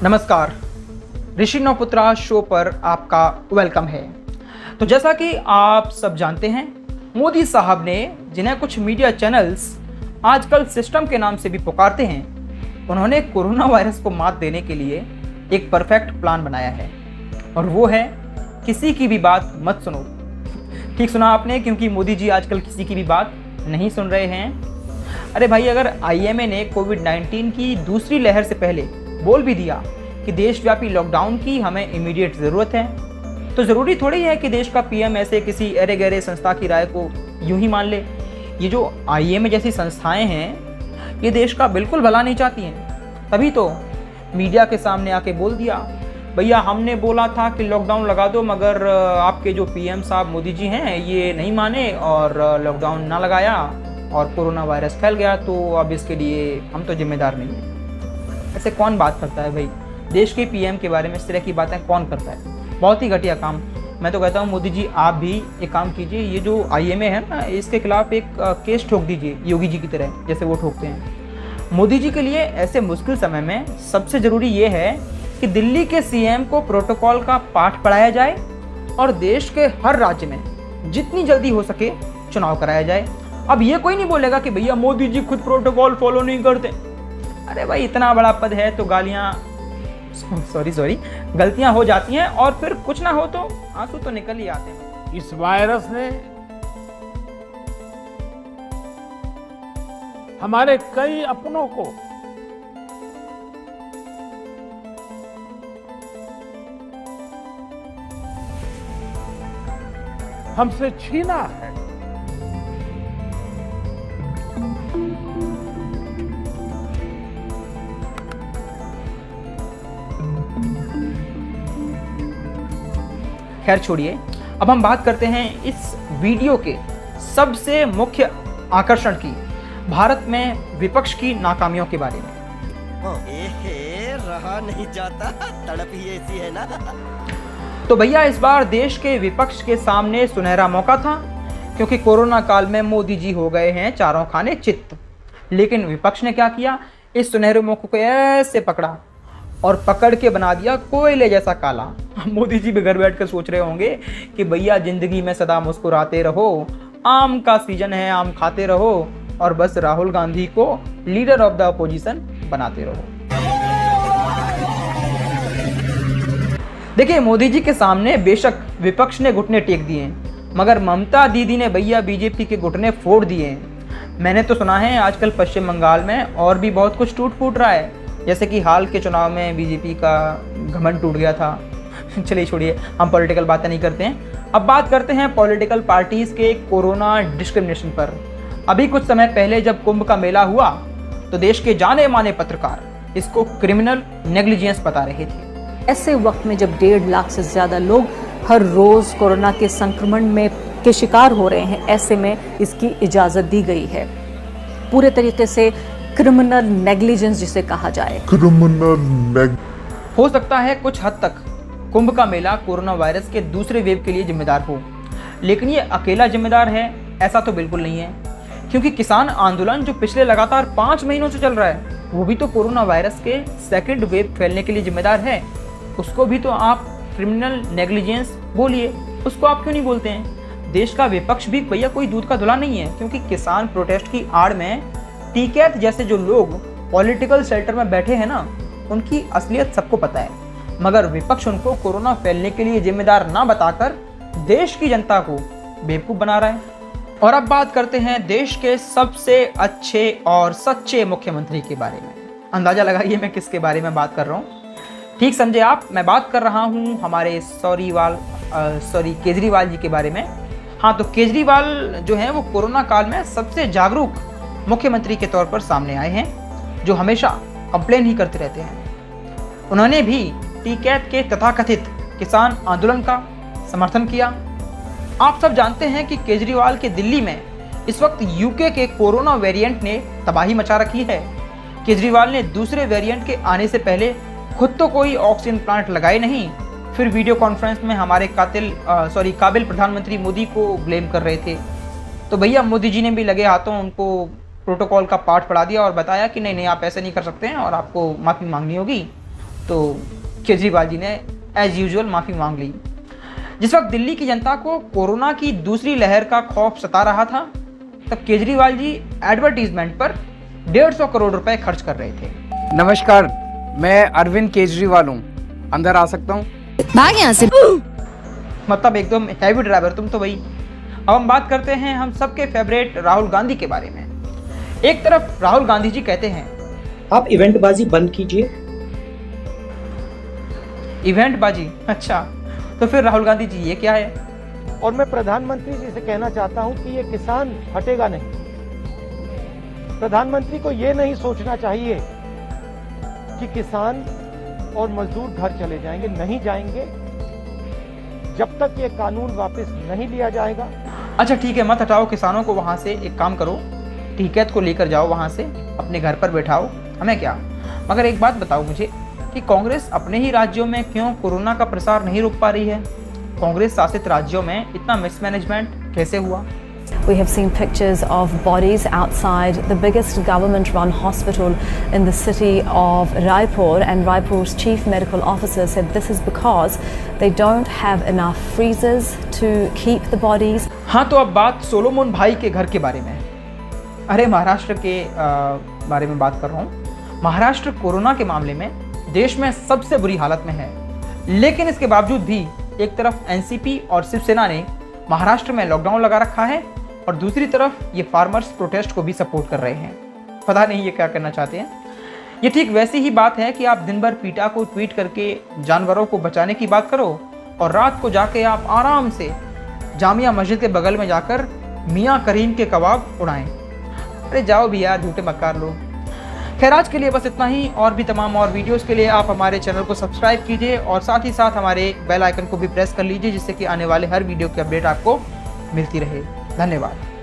नमस्कार, ऋषि नवपुत्रा शो पर आपका वेलकम है। तो जैसा कि आप सब जानते हैं, मोदी साहब ने, जिन्हें कुछ मीडिया चैनल्स आजकल सिस्टम के नाम से भी पुकारते हैं, उन्होंने कोरोना वायरस को मात देने के लिए एक परफेक्ट प्लान बनाया है और वो है किसी की भी बात मत सुनो। ठीक सुना आपने, क्योंकि मोदी जी आजकल किसी की भी बात नहीं सुन रहे हैं। अरे भाई, अगर आईएमए ने कोविड-19 की दूसरी लहर से पहले बोल भी दिया कि देशव्यापी लॉकडाउन की हमें इमीडिएट ज़रूरत है, तो ज़रूरी थोड़ी है कि देश का पीएम ऐसे किसी अरे गहरे संस्था की राय को यूं ही मान ले। ये जो आईएमए जैसी संस्थाएं हैं, ये देश का बिल्कुल भला नहीं चाहती हैं। तभी तो मीडिया के सामने आके बोल दिया, भैया हमने बोला था कि लॉकडाउन लगा दो, मगर आपके जो पीएम साहब मोदी जी हैं ये नहीं माने और लॉकडाउन ना लगाया और कोरोना वायरस फैल गया, तो अब इसके लिए हम तो जिम्मेदार नहीं हैं। ऐसे कौन बात करता है भाई? देश के पीएम के बारे में इस तरह की बातें कौन करता है? बहुत ही घटिया काम। मैं तो कहता हूँ मोदी जी आप भी एक काम कीजिए, ये जो आईएमए है ना, इसके खिलाफ एक केस ठोक दीजिए योगी जी की तरह, जैसे वो ठोकते हैं। मोदी जी के लिए ऐसे मुश्किल समय में सबसे ज़रूरी ये है कि दिल्ली के सीएम को प्रोटोकॉल का पाठ पढ़ाया जाए और देश के हर राज्य में जितनी जल्दी हो सके चुनाव कराया जाए। अब ये कोई नहीं बोलेगा कि भैया मोदी जी खुद प्रोटोकॉल फॉलो नहीं करते। अरे भाई, इतना बड़ा पद है तो गलतियां हो जाती हैं और फिर कुछ ना हो तो आंसू तो निकल ही आते हैं। इस वायरस ने हमारे कई अपनों को हमसे छीना है। खैर छोड़िए, अब हम बात करते हैं इस वीडियो के सबसे मुख्य आकर्षण की, भारत में विपक्ष की नाकामियों के बारे में। रहा नहीं जाता, तड़प ही ऐसी है ना। तो भैया, इस बार देश के विपक्ष के सामने सुनहरा मौका था, क्योंकि कोरोना काल में मोदी जी हो गए हैं चारों खाने चित्त। लेकिन विपक्ष ने क्या किया? इस सुनहरे मौके को ऐसे पकड़ा और पकड़ के बना दिया कोयले जैसा काला। मोदी जी भी घर बैठ कर सोच रहे होंगे कि भैया जिंदगी में सदा मुस्कुराते रहो, आम का सीजन है, आम खाते रहो और बस राहुल गांधी को लीडर ऑफ द अपोजिशन बनाते रहो। देखिए, मोदी जी के सामने बेशक विपक्ष ने घुटने टेक दिए, मगर ममता दीदी ने भैया बीजेपी के घुटने फोड़ दिए। मैंने तो सुना है आजकल पश्चिम बंगाल में और भी बहुत कुछ टूट फूट रहा है, जैसे कि हाल के चुनाव में बीजेपी का घमंड टूट गया था। चलिए छोड़िए, हम पॉलिटिकल बातें नहीं करते हैं। अब बात करते हैं पॉलिटिकल पार्टीज के कोरोना डिस्क्रिमिनेशन पर। अभी कुछ समय पहले जब कुंभ का मेला हुआ तो देश के जाने माने पत्रकार इसको क्रिमिनल नेग्लिजेंस बता रहे थे। ऐसे वक्त में जब 1.5 लाख से ज्यादा लोग हर रोज कोरोना के संक्रमण में के शिकार हो रहे हैं, ऐसे में इसकी इजाजत दी गई है। पूरे तरीके से क्रिमिनल नेग्लिजेंस जिसे कहा जाए। हो सकता है कुछ हद तक कुंभ का मेला कोरोना वायरस के दूसरे वेव के लिए जिम्मेदार हो, लेकिन ये अकेला जिम्मेदार है ऐसा तो बिल्कुल नहीं है, क्योंकि किसान आंदोलन जो पिछले लगातार 5 महीनों से चल रहा है, वो भी तो कोरोना वायरस के सेकंड वेव फैलने के लिए जिम्मेदार है। उसको भी तो आप क्रिमिनल नेग्लिजेंस बोलिए, उसको आप क्यों नहीं बोलते हैं? देश का विपक्ष भी भैया कोई दूध का धुला नहीं है, क्योंकि किसान प्रोटेस्ट की आड़ में टीकैत जैसे जो लोग पॉलिटिकल शेल्टर में बैठे हैं ना, उनकी असलियत सबको पता है। मगर विपक्ष उनको कोरोना फैलने के लिए जिम्मेदार ना बताकर देश की जनता को बेवकूफ़ बना रहा है। और अब बात करते हैं देश के सबसे अच्छे और सच्चे मुख्यमंत्री के बारे में। अंदाजा लगाइए मैं किसके बारे में बात कर रहा हूँ। ठीक समझे आप, मैं बात कर रहा हूँ हमारे केजरीवाल जी के बारे में। हाँ, तो केजरीवाल जो है वो कोरोना काल में सबसे जागरूक मुख्यमंत्री के तौर पर सामने आए हैं, जो हमेशा कंप्लेन ही करते रहते हैं। उन्होंने भी टीकैत के तथाकथित किसान आंदोलन का समर्थन किया। आप सब जानते हैं कि केजरीवाल के दिल्ली में इस वक्त यूके के कोरोना वेरिएंट ने तबाही मचा रखी है। केजरीवाल ने दूसरे वेरिएंट के आने से पहले खुद तो कोई ऑक्सीजन प्लांट लगाए नहीं, फिर वीडियो कॉन्फ्रेंस में हमारे काबिल प्रधानमंत्री मोदी को ब्लेम कर रहे थे। तो भैया मोदी जी ने भी लगे हाथों उनको प्रोटोकॉल का पाठ पढ़ा दिया और बताया कि नहीं नहीं, आप ऐसे नहीं कर सकते हैं और आपको माफ़ी मांगनी होगी। तो केजरीवाल जी ने एज यूजुअल माफ़ी मांग ली। जिस वक्त दिल्ली की जनता को कोरोना की दूसरी लहर का खौफ सता रहा था, तब केजरीवाल जी एडवर्टीजमेंट पर 150 करोड़ रुपए खर्च कर रहे थे। नमस्कार, मैं अरविंद केजरीवाल हूँ, अंदर आ सकता हूँ? भाग यहाँ से। मतलब एकदम हैवी ड्राइवर तुम तो भाई। अब हम बात करते हैं हम सबके फेवरेट राहुल गांधी के बारे में। एक तरफ राहुल गांधी जी कहते हैं आप इवेंटबाजी बंद कीजिए। इवेंटबाजी, अच्छा, तो फिर राहुल गांधी जी ये क्या है? और मैं प्रधानमंत्री जी से कहना चाहता हूं कि ये किसान हटेगा नहीं। प्रधानमंत्री को ये नहीं सोचना चाहिए कि किसान और मजदूर घर चले जाएंगे, नहीं जाएंगे जब तक ये कानून वापस नहीं लिया जाएगा। अच्छा ठीक है, मत हटाओ किसानों को वहां से, एक काम करो, टिकैत को लेकर जाओ वहां से, अपने घर पर बैठाओ, हमें क्या। मगर एक बात बताओ मुझे कि कांग्रेस अपने ही राज्यों में क्यों कोरोना का प्रसार नहीं रोक पा रही है? कांग्रेस शासित राज्यों में इतना मिसमैनेजमेंट कैसे हुआ? We have seen pictures of bodies outside the biggest government-run hospital in the city of Raipur, and Raipur's chief medical officer said this is because they don't have enough freezers to keep the bodies. हाँ, तो अब बात Solomon भाई के घर के बारे में। अरे महाराष्ट्र के बारे में बात कर रहा हूँ। महाराष्ट्र कोरोना के मामले में देश में सबसे बुरी हालत में है, लेकिन इसके बावजूद भी एक तरफ एनसीपी और शिवसेना ने महाराष्ट्र में लॉकडाउन लगा रखा है और दूसरी तरफ ये फार्मर्स प्रोटेस्ट को भी सपोर्ट कर रहे हैं। पता नहीं ये क्या करना चाहते हैं। ये ठीक वैसी ही बात है कि आप दिन भर पीटा को ट्वीट करके जानवरों को बचाने की बात करो और रात को जाके आप आराम से जामिया मस्जिद के बगल में जाकर मियाँ करीम के कबाब उड़ाएं। अरे जाओ भी यार, झूठे मक्कार लोग। खैर, आज के लिए बस इतना ही। और भी तमाम और वीडियोस के लिए आप हमारे चैनल को सब्सक्राइब कीजिए और साथ ही साथ हमारे बेल आइकन को भी प्रेस कर लीजिए, जिससे कि आने वाले हर वीडियो की अपडेट आपको मिलती रहे। धन्यवाद।